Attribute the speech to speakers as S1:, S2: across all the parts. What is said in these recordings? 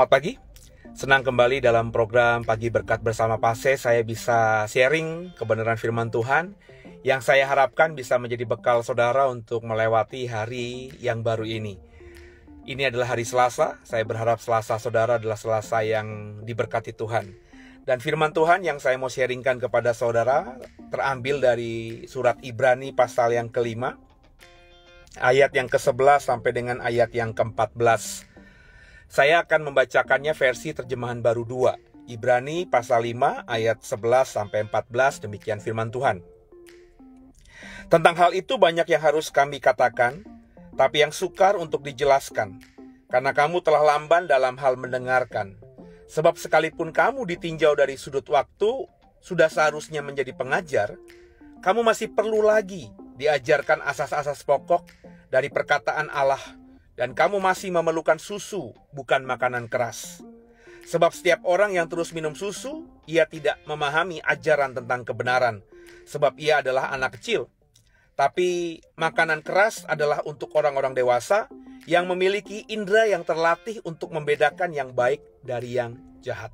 S1: Selamat pagi, senang kembali dalam program Pagi Berkat bersama Pase. Saya bisa sharing kebenaran firman Tuhan yang saya harapkan bisa menjadi bekal saudara untuk melewati hari yang baru ini. Ini adalah hari Selasa, saya berharap Selasa saudara adalah Selasa yang diberkati Tuhan. Dan firman Tuhan yang saya mau sharingkan kepada saudara terambil dari surat Ibrani pasal yang kelima, ayat yang ke-11 sampai dengan ayat yang ke-14. Saya akan membacakannya versi terjemahan baru 2. Ibrani pasal 5 ayat 11 sampai 14, demikian firman Tuhan. Tentang hal itu banyak yang harus kami katakan, tapi yang sukar untuk dijelaskan, karena kamu telah lamban dalam hal mendengarkan. Sebab sekalipun kamu ditinjau dari sudut waktu, sudah seharusnya menjadi pengajar, kamu masih perlu lagi diajarkan asas-asas pokok dari perkataan Allah. Dan kamu masih memerlukan susu, bukan makanan keras. Sebab setiap orang yang terus minum susu, ia tidak memahami ajaran tentang kebenaran. Sebab ia adalah anak kecil. Tapi makanan keras adalah untuk orang-orang dewasa yang memiliki indera yang terlatih untuk membedakan yang baik dari yang jahat.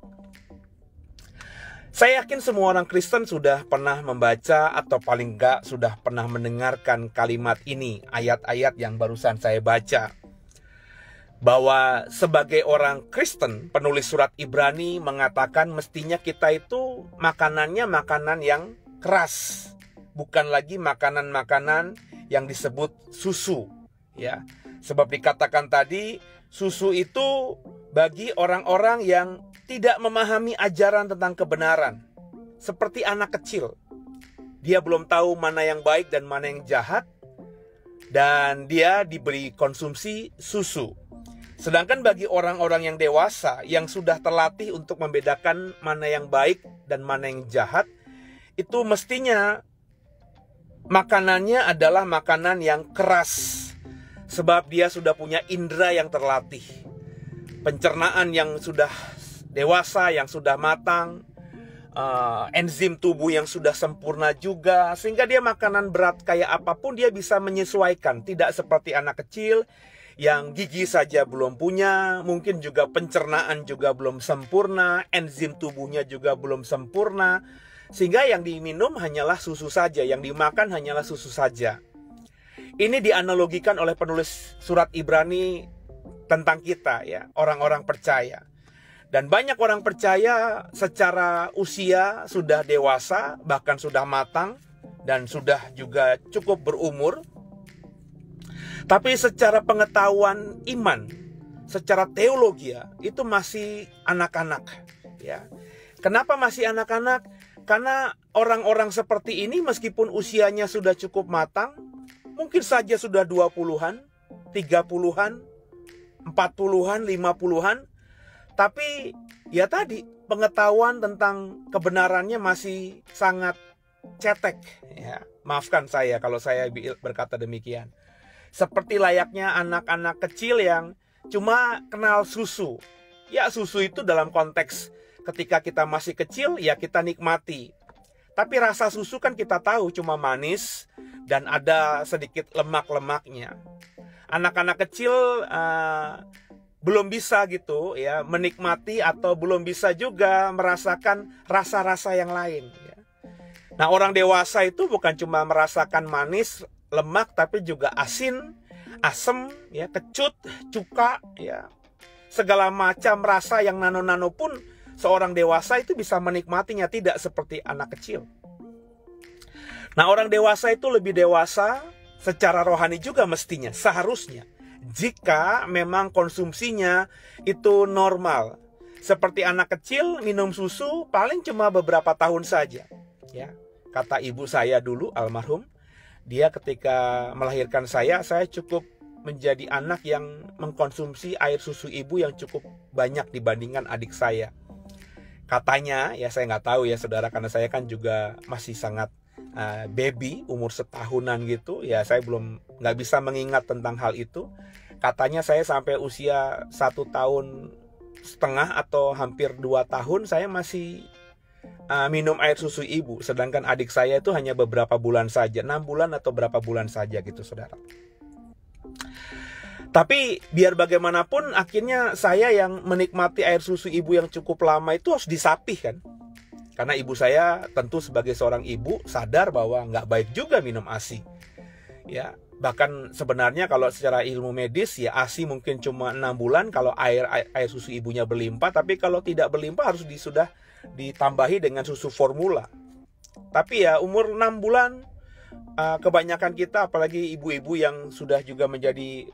S1: Saya yakin semua orang Kristen sudah pernah membaca atau paling enggak sudah pernah mendengarkan kalimat ini, ayat-ayat yang barusan saya baca. Bahwa sebagai orang Kristen, penulis surat Ibrani mengatakan mestinya kita itu makanannya makanan yang keras, bukan lagi makanan-makanan yang disebut susu, ya. Sebab dikatakan tadi, susu itu bagi orang-orang yang tidak memahami ajaran tentang kebenaran. Seperti anak kecil. Dia belum tahu mana yang baik dan mana yang jahat, dan dia diberi konsumsi susu. Sedangkan bagi orang-orang yang dewasa yang sudah terlatih untuk membedakan mana yang baik dan mana yang jahat, itu mestinya makanannya adalah makanan yang keras. Sebab dia sudah punya indera yang terlatih, pencernaan yang sudah dewasa, yang sudah matang, enzim tubuh yang sudah sempurna juga, sehingga dia makanan berat kayak apapun dia bisa menyesuaikan. Tidak seperti anak kecil yang gigi saja belum punya, mungkin juga pencernaan juga belum sempurna, enzim tubuhnya juga belum sempurna, sehingga yang diminum hanyalah susu saja, yang dimakan hanyalah susu saja. Ini dianalogikan oleh penulis surat Ibrani tentang kita, ya, orang-orang percaya. Dan banyak orang percaya secara usia sudah dewasa, bahkan sudah matang, dan sudah juga cukup berumur. Tapi secara pengetahuan iman, secara teologi itu masih anak-anak, ya. Kenapa masih anak-anak? Karena orang-orang seperti ini meskipun usianya sudah cukup matang, mungkin saja sudah 20-an, 30-an, 40-an, 50-an, tapi ya tadi pengetahuan tentang kebenarannya masih sangat cetek, ya. Maafkan saya kalau saya berkata demikian. Seperti layaknya anak-anak kecil yang cuma kenal susu. Ya, susu itu dalam konteks ketika kita masih kecil, ya kita nikmati. Tapi rasa susu kan kita tahu cuma manis dan ada sedikit lemak-lemaknya. Anak-anak kecil belum bisa gitu ya menikmati atau belum bisa juga merasakan rasa-rasa yang lain, ya. Nah, orang dewasa itu bukan cuma merasakan manis, lemak, tapi juga asin, asam, ya, kecut, cuka, ya. Segala macam rasa yang nano-nano pun seorang dewasa itu bisa menikmatinya, tidak seperti anak kecil. Nah, orang dewasa itu lebih dewasa secara rohani juga mestinya, seharusnya. Jika memang konsumsinya itu normal. Seperti anak kecil minum susu paling cuma beberapa tahun saja, ya. Kata ibu saya dulu, almarhum, dia ketika melahirkan saya cukup menjadi anak yang mengkonsumsi air susu ibu yang cukup banyak dibandingkan adik saya. Katanya, ya saya nggak tahu ya saudara, karena saya kan juga masih sangat baby, umur setahunan gitu. Ya saya nggak bisa mengingat tentang hal itu. Katanya saya sampai usia 1,5 tahun atau hampir 2 tahun saya masih minum air susu ibu, sedangkan adik saya itu hanya beberapa bulan saja, 6 bulan atau berapa bulan saja gitu saudara. Tapi biar bagaimanapun akhirnya saya yang menikmati air susu ibu yang cukup lama itu harus disapih kan. Karena ibu saya tentu sebagai seorang ibu sadar bahwa nggak baik juga minum ASI. Ya, bahkan sebenarnya kalau secara ilmu medis ya ASI mungkin cuma 6 bulan kalau air susu ibunya berlimpah, tapi kalau tidak berlimpah harus sudah ditambahi dengan susu formula. Tapi ya umur 6 bulan kebanyakan kita, apalagi ibu-ibu yang sudah juga menjadi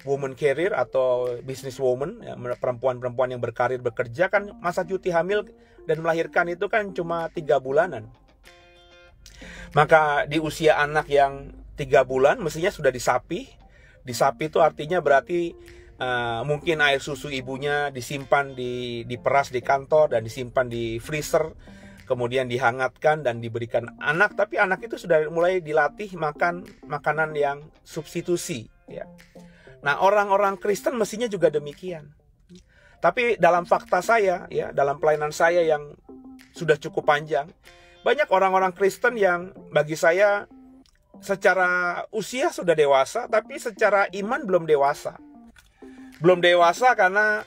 S1: woman career atau business woman, ya, perempuan-perempuan yang berkarir bekerja kan, masa cuti hamil dan melahirkan itu kan cuma 3 bulanan. Maka di usia anak yang 3 bulan mestinya sudah disapih. Disapih itu artinya berarti mungkin air susu ibunya disimpan, diperas di kantor dan disimpan di freezer, kemudian dihangatkan dan diberikan anak. Tapi anak itu sudah mulai dilatih makan makanan yang substitusi, ya. Nah, orang-orang Kristen mestinya juga demikian. Tapi dalam fakta saya, ya, dalam pelayanan saya yang sudah cukup panjang, banyak orang-orang Kristen yang bagi saya secara usia sudah dewasa, tapi secara iman belum dewasa. Belum dewasa karena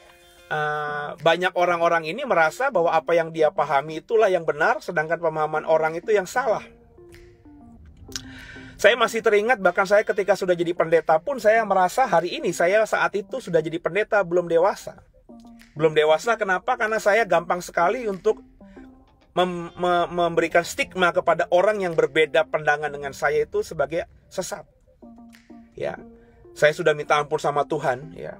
S1: banyak orang-orang ini merasa bahwa apa yang dia pahami itulah yang benar, sedangkan pemahaman orang itu yang salah. Saya masih teringat, bahkan saya ketika sudah jadi pendeta pun saya merasa hari ini saya saat itu sudah jadi pendeta belum dewasa. Belum dewasa kenapa? Karena saya gampang sekali untuk memberikan stigma kepada orang yang berbeda pandangan dengan saya itu sebagai sesat. Ya, saya sudah minta ampun sama Tuhan, ya.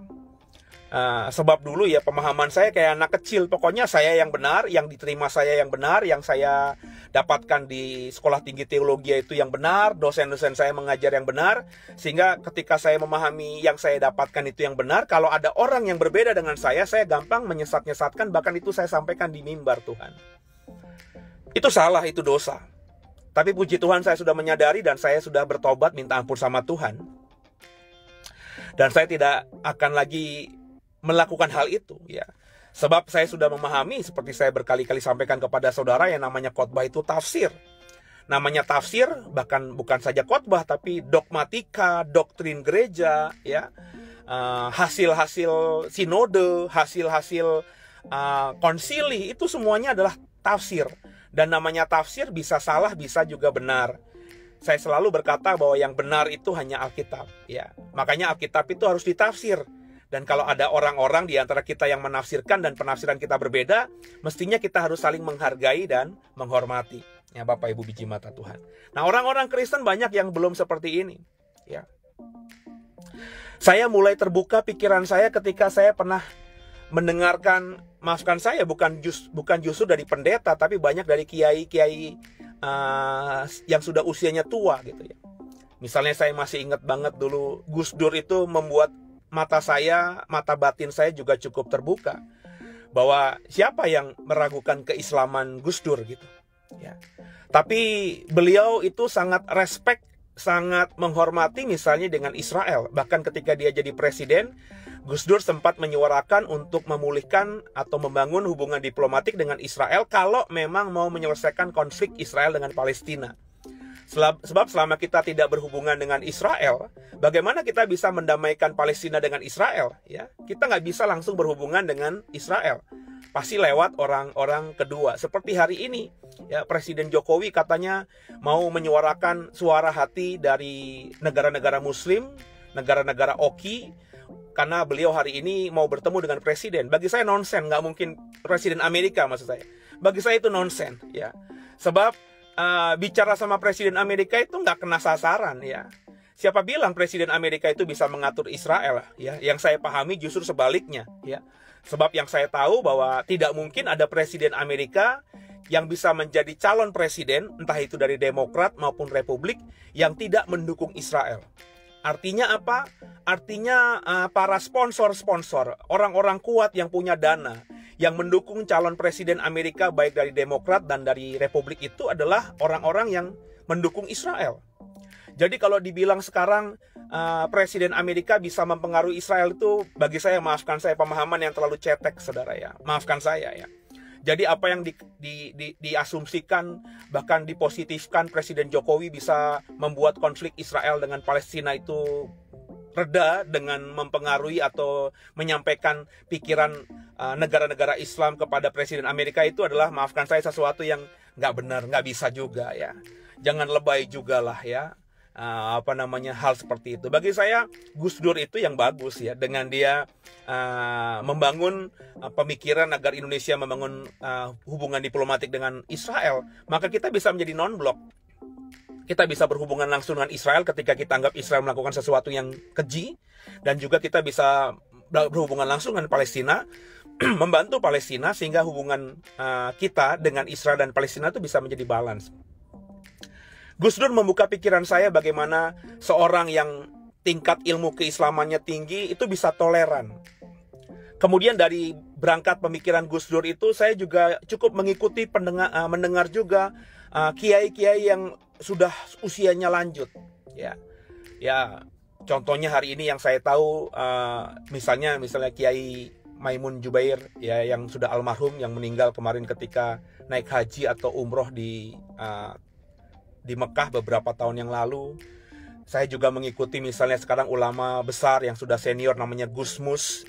S1: Sebab dulu ya pemahaman saya kayak anak kecil, pokoknya saya yang benar, yang diterima saya yang benar, yang saya dapatkan di sekolah tinggi teologi itu yang benar, dosen-dosen saya mengajar yang benar, sehingga ketika saya memahami yang saya dapatkan itu yang benar, kalau ada orang yang berbeda dengan saya gampang menyesat-nyesatkan, bahkan itu saya sampaikan di mimbar Tuhan. Itu salah, itu dosa. Tapi puji Tuhan saya sudah menyadari dan saya sudah bertobat minta ampun sama Tuhan. Dan saya tidak akan lagi melakukan hal itu, ya. Sebab saya sudah memahami, seperti saya berkali-kali sampaikan kepada saudara, yang namanya khotbah itu tafsir. Namanya tafsir, bahkan bukan saja khotbah, tapi dogmatika, doktrin gereja, ya, hasil-hasil sinode, hasil-hasil konsili, itu semuanya adalah tafsir. Dan namanya tafsir bisa salah, bisa juga benar. Saya selalu berkata bahwa yang benar itu hanya Alkitab, ya. Makanya Alkitab itu harus ditafsir. Dan kalau ada orang-orang di antara kita yang menafsirkan dan penafsiran kita berbeda, mestinya kita harus saling menghargai dan menghormati. Ya, Bapak Ibu biji mata Tuhan. Nah, orang-orang Kristen banyak yang belum seperti ini, ya. Saya mulai terbuka pikiran saya ketika saya pernah mendengarkan, maafkan saya, bukan justru dari pendeta, tapi banyak dari kiai-kiai yang sudah usianya tua gitu ya. Misalnya saya masih ingat banget dulu Gus Dur itu membuat mata batin saya juga cukup terbuka bahwa siapa yang meragukan keislaman Gus Dur gitu, ya. Tapi beliau itu sangat respect, sangat menghormati misalnya dengan Israel. Bahkan ketika dia jadi presiden, Gus Dur sempat menyuarakan untuk memulihkan atau membangun hubungan diplomatik dengan Israel kalau memang mau menyelesaikan konflik Israel dengan Palestina. Sebab selama kita tidak berhubungan dengan Israel, bagaimana kita bisa mendamaikan Palestina dengan Israel? Ya, kita nggak bisa langsung berhubungan dengan Israel. Pasti lewat orang-orang kedua. Seperti hari ini, ya, Presiden Jokowi katanya mau menyuarakan suara hati dari negara-negara Muslim, negara-negara Oki, karena beliau hari ini mau bertemu dengan presiden. Bagi saya nonsen, nggak mungkin Presiden Amerika maksud saya. Bagi saya itu nonsen, ya. Sebab bicara sama Presiden Amerika itu nggak kena sasaran, ya. Siapa bilang Presiden Amerika itu bisa mengatur Israel, ya? Yang saya pahami justru sebaliknya, ya. Sebab yang saya tahu bahwa tidak mungkin ada Presiden Amerika yang bisa menjadi calon presiden, entah itu dari Demokrat maupun Republik, yang tidak mendukung Israel. Artinya apa? Artinya para sponsor-sponsor, orang-orang kuat yang punya dana, yang mendukung calon presiden Amerika baik dari Demokrat dan dari Republik itu adalah orang-orang yang mendukung Israel. Jadi kalau dibilang sekarang Presiden Amerika bisa mempengaruhi Israel itu, bagi saya, maafkan saya, pemahaman yang terlalu cetek, saudara ya. Maafkan saya ya. Jadi apa yang diasumsikan, bahkan dipositifkan Presiden Jokowi bisa membuat konflik Israel dengan Palestina itu reda dengan mempengaruhi atau menyampaikan pikiran negara-negara Islam kepada Presiden Amerika itu adalah, maafkan saya, sesuatu yang nggak benar, nggak bisa juga ya. Jangan lebay juga lah ya. Hal seperti itu. Bagi saya Gus Dur itu yang bagus ya, dengan dia membangun pemikiran agar Indonesia membangun hubungan diplomatik dengan Israel, maka kita bisa menjadi non-blok. Kita bisa berhubungan langsung dengan Israel ketika kita anggap Israel melakukan sesuatu yang keji, dan juga kita bisa berhubungan langsung dengan Palestina, membantu Palestina, sehingga hubungan kita dengan Israel dan Palestina itu bisa menjadi balance. Gus Dur membuka pikiran saya bagaimana seorang yang tingkat ilmu keislamannya tinggi itu bisa toleran. Kemudian dari berangkat pemikiran Gus Dur itu, saya juga cukup mengikuti mendengar juga kiai-kiai yang sudah usianya lanjut. Ya, contohnya hari ini yang saya tahu, misalnya Kiai Maimun Jubair ya, yang sudah almarhum, yang meninggal kemarin ketika naik haji atau umroh di Mekah beberapa tahun yang lalu. Saya juga mengikuti misalnya sekarang ulama besar yang sudah senior namanya Gus Mus.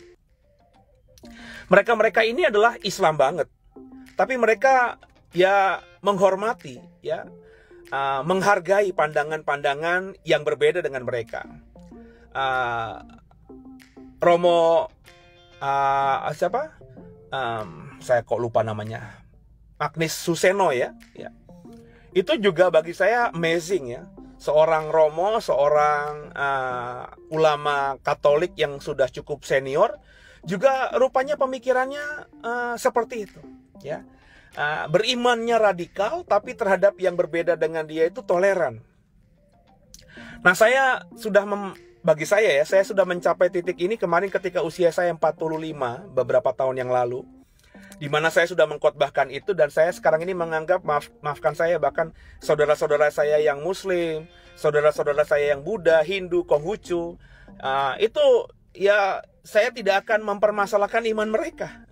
S1: Mereka ini adalah Islam banget, tapi mereka ya menghormati ya, menghargai pandangan-pandangan yang berbeda dengan mereka. Romo saya kok lupa namanya, Agnes Suseno ya. Itu juga bagi saya amazing ya. Seorang Romo, seorang ulama Katolik yang sudah cukup senior, juga rupanya pemikirannya seperti itu ya. Berimannya radikal, tapi terhadap yang berbeda dengan dia itu toleran. Nah, saya sudah saya sudah mencapai titik ini kemarin ketika usia saya 45 beberapa tahun yang lalu, di mana saya sudah mengkhotbahkan itu, dan saya sekarang ini menganggap, maafkan saya, bahkan saudara-saudara saya yang Muslim, saudara-saudara saya yang Buddha, Hindu, Konghucu, itu ya saya tidak akan mempermasalahkan iman mereka.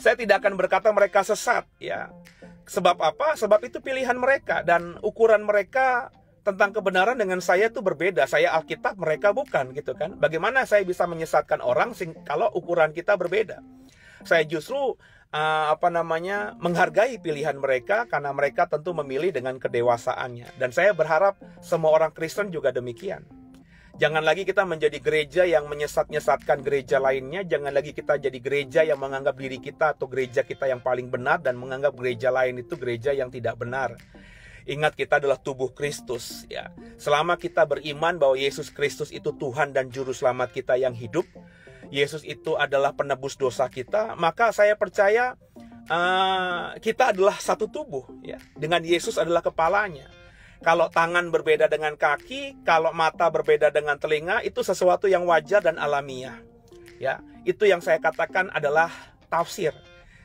S1: Saya tidak akan berkata mereka sesat ya. Sebab apa? Sebab itu pilihan mereka, dan ukuran mereka tentang kebenaran dengan saya itu berbeda. Saya Alkitab, mereka bukan, gitu kan. Bagaimana saya bisa menyesatkan orang kalau ukuran kita berbeda? Saya justru menghargai pilihan mereka, karena mereka tentu memilih dengan kedewasaannya. Dan saya berharap semua orang Kristen juga demikian. Jangan lagi kita menjadi gereja yang menyesat-nyesatkan gereja lainnya. Jangan lagi kita jadi gereja yang menganggap diri kita atau gereja kita yang paling benar, dan menganggap gereja lain itu gereja yang tidak benar. Ingat, kita adalah tubuh Kristus ya. Selama kita beriman bahwa Yesus Kristus itu Tuhan dan Juru Selamat kita yang hidup, Yesus itu adalah penebus dosa kita, maka saya percaya kita adalah satu tubuh ya, dengan Yesus adalah kepalanya. Kalau tangan berbeda dengan kaki, kalau mata berbeda dengan telinga, itu sesuatu yang wajar dan alamiah ya. Itu yang saya katakan adalah tafsir.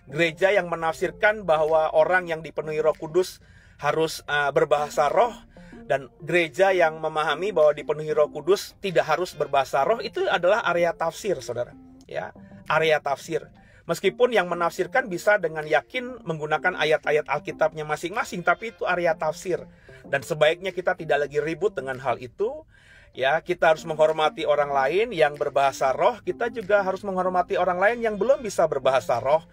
S1: Gereja yang menafsirkan bahwa orang yang dipenuhi Roh Kudus harus berbahasa roh, dan gereja yang memahami bahwa dipenuhi Roh Kudus tidak harus berbahasa roh, itu adalah area tafsir, saudara ya, area tafsir. Meskipun yang menafsirkan bisa dengan yakin menggunakan ayat-ayat Alkitabnya masing-masing, tapi itu area tafsir. Dan sebaiknya kita tidak lagi ribut dengan hal itu ya. Kita harus menghormati orang lain yang berbahasa roh, kita juga harus menghormati orang lain yang belum bisa berbahasa roh.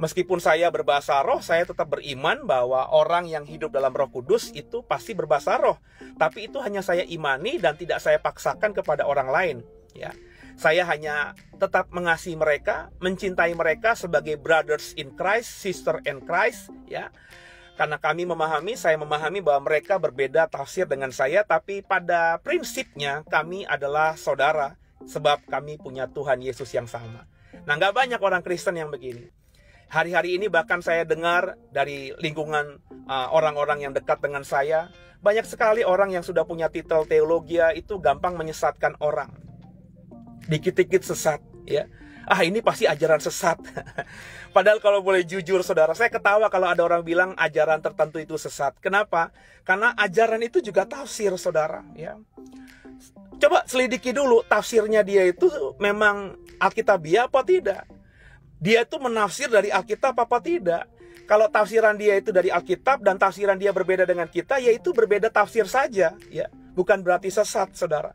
S1: Meskipun saya berbahasa roh, saya tetap beriman bahwa orang yang hidup dalam Roh Kudus itu pasti berbahasa roh. Tapi itu hanya saya imani dan tidak saya paksakan kepada orang lain ya. Saya hanya tetap mengasihi mereka, mencintai mereka sebagai brothers in Christ, sister in Christ ya. Karena saya memahami bahwa mereka berbeda tafsir dengan saya, tapi pada prinsipnya kami adalah saudara, sebab kami punya Tuhan Yesus yang sama. Nah, nggak banyak orang Kristen yang begini. Hari-hari ini bahkan saya dengar dari lingkungan orang-orang yang dekat dengan saya, banyak sekali orang yang sudah punya titel teologi itu gampang menyesatkan orang. Dikit-dikit sesat ya. Ini pasti ajaran sesat. Padahal kalau boleh jujur saudara, saya ketawa kalau ada orang bilang ajaran tertentu itu sesat. Kenapa? Karena ajaran itu juga tafsir, saudara ya. Coba selidiki dulu tafsirnya dia itu memang Alkitabiah apa tidak. Dia itu menafsir dari Alkitab apa tidak. Kalau tafsiran dia itu dari Alkitab dan tafsiran dia berbeda dengan kita, yaitu berbeda tafsir saja ya. Bukan berarti sesat, saudara.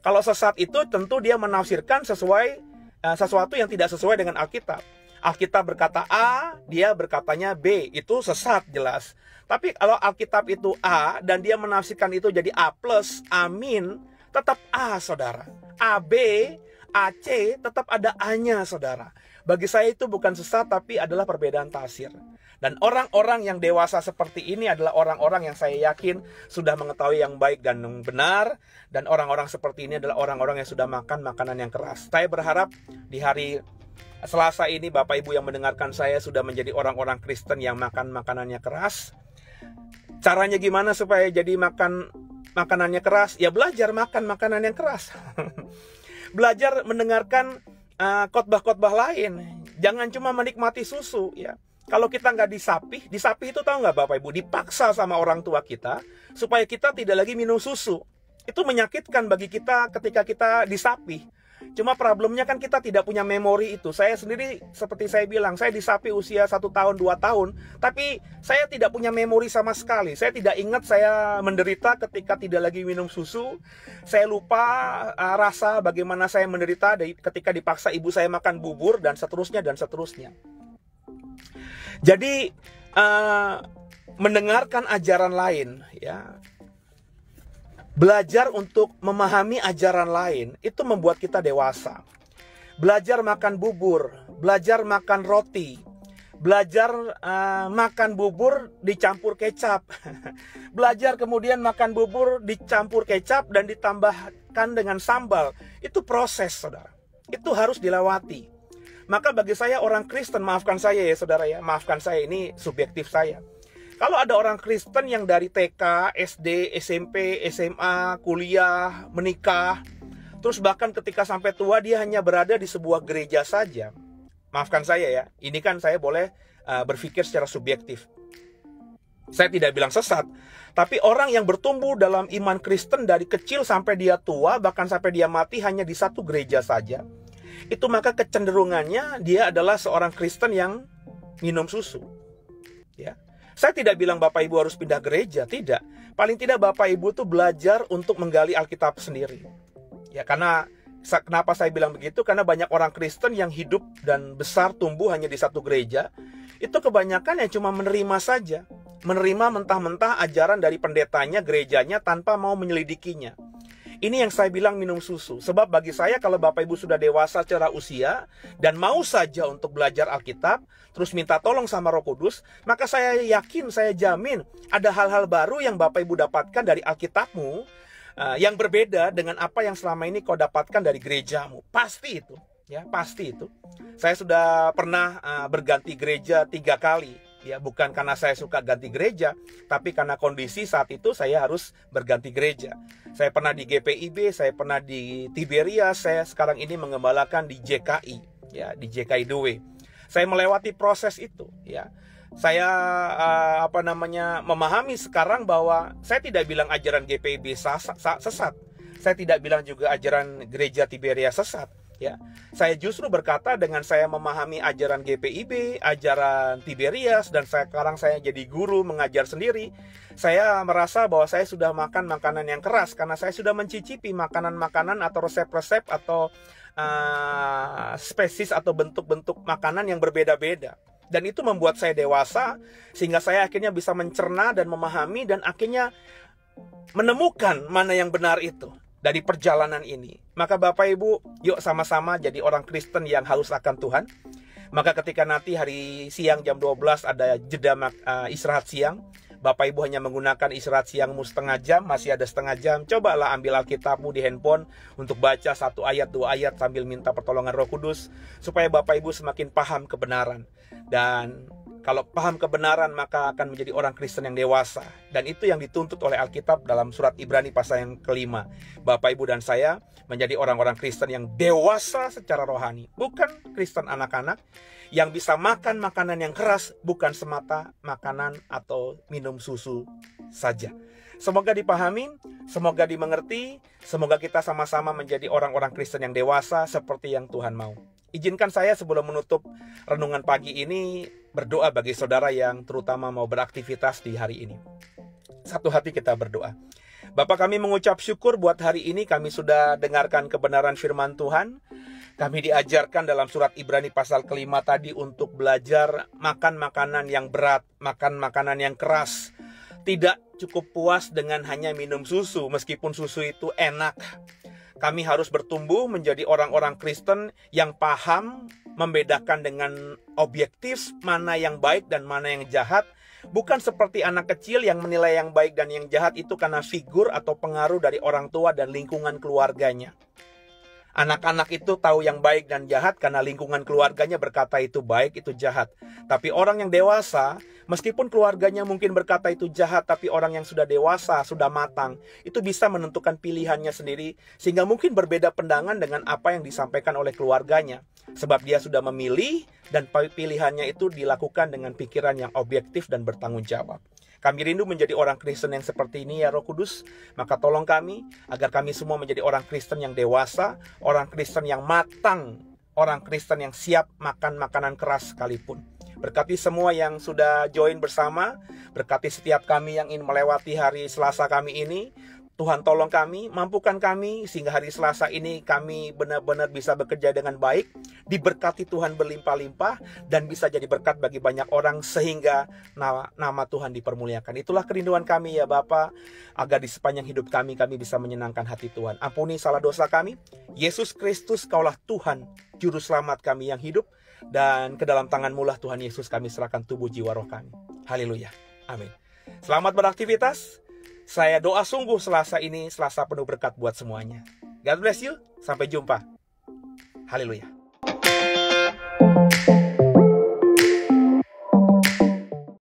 S1: Kalau sesat itu tentu dia menafsirkan sesuatu yang tidak sesuai dengan Alkitab. Alkitab berkata A, dia berkatanya B. Itu sesat jelas. Tapi kalau Alkitab itu A dan dia menafsirkan itu jadi A plus, amin, tetap A, saudara. AB, AC, tetap ada A-nya, saudara. Bagi saya itu bukan sesat, tapi adalah perbedaan tafsir. Dan orang-orang yang dewasa seperti ini adalah orang-orang yang saya yakin sudah mengetahui yang baik dan yang benar. Dan orang-orang seperti ini adalah orang-orang yang sudah makan makanan yang keras. Saya berharap di hari Selasa ini Bapak Ibu yang mendengarkan saya sudah menjadi orang-orang Kristen yang makan makanannya keras. Caranya gimana supaya jadi makan makanannya keras? Ya belajar makan makanan yang keras. Belajar mendengarkan khotbah-khotbah lain. Jangan cuma menikmati susu, ya. Kalau kita nggak disapih itu tahu nggak Bapak Ibu? Dipaksa sama orang tua kita supaya kita tidak lagi minum susu. Itu menyakitkan bagi kita ketika kita disapih. Cuma problemnya kan kita tidak punya memori itu. Saya sendiri seperti saya bilang, saya disapih usia 1 tahun, 2 tahun. Tapi saya tidak punya memori sama sekali. Saya tidak ingat saya menderita ketika tidak lagi minum susu. Saya lupa rasa bagaimana saya menderita ketika dipaksa ibu saya makan bubur dan seterusnya dan seterusnya. Jadi mendengarkan ajaran lain, ya, belajar untuk memahami ajaran lain itu membuat kita dewasa. Belajar makan bubur, belajar makan roti, belajar makan bubur dicampur kecap, belajar kemudian makan bubur dicampur kecap dan ditambahkan dengan sambal. Itu proses, saudara. Itu harus dilewati. Maka bagi saya orang Kristen, maafkan saya ya saudara ya, maafkan saya, ini subjektif saya. Kalau ada orang Kristen yang dari TK, SD, SMP, SMA, kuliah, menikah, terus bahkan ketika sampai tua dia hanya berada di sebuah gereja saja. Maafkan saya ya, ini kan saya boleh berpikir secara subjektif. Saya tidak bilang sesat, tapi orang yang bertumbuh dalam iman Kristen dari kecil sampai dia tua, bahkan sampai dia mati hanya di satu gereja saja, itu maka kecenderungannya dia adalah seorang Kristen yang minum susu. Ya. Saya tidak bilang Bapak Ibu harus pindah gereja, tidak. Paling tidak Bapak Ibu tuh belajar untuk menggali Alkitab sendiri. Ya, karena kenapa saya bilang begitu? Karena banyak orang Kristen yang hidup dan besar tumbuh hanya di satu gereja. Itu kebanyakan yang cuma menerima saja. Menerima mentah-mentah ajaran dari pendetanya, gerejanya tanpa mau menyelidikinya. Ini yang saya bilang minum susu. Sebab bagi saya kalau Bapak Ibu sudah dewasa secara usia dan mau saja untuk belajar Alkitab, terus minta tolong sama Roh Kudus, maka saya yakin, saya jamin ada hal-hal baru yang Bapak Ibu dapatkan dari Alkitabmu yang berbeda dengan apa yang selama ini kau dapatkan dari gerejamu. Pasti itu, ya, pasti itu. Saya sudah pernah berganti gereja 3 kali. Ya, bukan karena saya suka ganti gereja, tapi karena kondisi saat itu saya harus berganti gereja. Saya pernah di GPIB, saya pernah di Tiberias, saya sekarang ini mengembalakan di JKI, ya, di JKI Due. Saya melewati proses itu, ya. Saya memahami sekarang bahwa saya tidak bilang ajaran GPIB sesat. Saya tidak bilang juga ajaran gereja Tiberias sesat. Ya, saya justru berkata dengan saya memahami ajaran GPIB, ajaran Tiberias, dan sekarang saya jadi guru mengajar sendiri. Saya merasa bahwa saya sudah makan makanan yang keras karena saya sudah mencicipi makanan-makanan atau resep-resep atau spesies atau bentuk-bentuk makanan yang berbeda-beda. Dan itu membuat saya dewasa sehingga saya akhirnya bisa mencerna dan memahami dan akhirnya menemukan mana yang benar itu. Dari perjalanan ini, maka Bapak Ibu, yuk sama-sama jadi orang Kristen yang haus akan Tuhan. Maka ketika nanti hari siang jam 12 ada jeda istirahat siang, Bapak Ibu hanya menggunakan istirahat siangmu setengah jam, masih ada setengah jam, cobalah ambil Alkitabmu di handphone untuk baca 1 ayat, 2 ayat sambil minta pertolongan Roh Kudus, supaya Bapak Ibu semakin paham kebenaran. Dan kalau paham kebenaran maka akan menjadi orang Kristen yang dewasa. Dan itu yang dituntut oleh Alkitab dalam surat Ibrani pasal yang ke-5. Bapak, Ibu, dan saya menjadi orang-orang Kristen yang dewasa secara rohani. Bukan Kristen anak-anak yang bisa makan makanan yang keras, bukan semata makanan atau minum susu saja. Semoga dipahami, semoga dimengerti, semoga kita sama-sama menjadi orang-orang Kristen yang dewasa seperti yang Tuhan mau. Izinkan saya sebelum menutup renungan pagi ini berdoa bagi saudara yang terutama mau beraktivitas di hari ini. Satu hati kita berdoa. Bapa, kami mengucap syukur buat hari ini kami sudah dengarkan kebenaran firman Tuhan. Kami diajarkan dalam surat Ibrani pasal kelima tadi untuk belajar makan makanan yang berat, makan makanan yang keras. Tidak cukup puas dengan hanya minum susu, meskipun susu itu enak. Kami harus bertumbuh menjadi orang-orang Kristen yang paham, membedakan dengan objektif mana yang baik dan mana yang jahat. Bukan seperti anak kecil yang menilai yang baik dan yang jahat itu karena figur atau pengaruh dari orang tua dan lingkungan keluarganya. Anak-anak itu tahu yang baik dan jahat karena lingkungan keluarganya berkata itu baik, itu jahat. Tapi orang yang dewasa, meskipun keluarganya mungkin berkata itu jahat, tapi orang yang sudah dewasa, sudah matang, itu bisa menentukan pilihannya sendiri, sehingga mungkin berbeda pandangan dengan apa yang disampaikan oleh keluarganya. Sebab dia sudah memilih dan pilihannya itu dilakukan dengan pikiran yang objektif dan bertanggung jawab. Kami rindu menjadi orang Kristen yang seperti ini ya Roh Kudus. Maka tolong kami agar kami semua menjadi orang Kristen yang dewasa, orang Kristen yang matang, orang Kristen yang siap makan makanan keras sekalipun. Berkati semua yang sudah join bersama, berkati setiap kami yang ingin melewati hari Selasa kami ini. Tuhan tolong kami, mampukan kami sehingga hari Selasa ini kami benar-benar bisa bekerja dengan baik, diberkati Tuhan berlimpah-limpah, dan bisa jadi berkat bagi banyak orang sehingga nama Tuhan dipermuliakan. Itulah kerinduan kami ya Bapa, agar di sepanjang hidup kami bisa menyenangkan hati Tuhan. Ampuni salah dosa kami. Yesus Kristus, Kaulah Tuhan, Juru Selamat kami yang hidup, dan ke dalam tangan-Mu lah Tuhan Yesus kami serahkan tubuh jiwa roh kami. Haleluya. Amin. Selamat beraktivitas. Saya doa sungguh Selasa ini Selasa penuh berkat buat semuanya. God bless you. Sampai jumpa. Haleluya.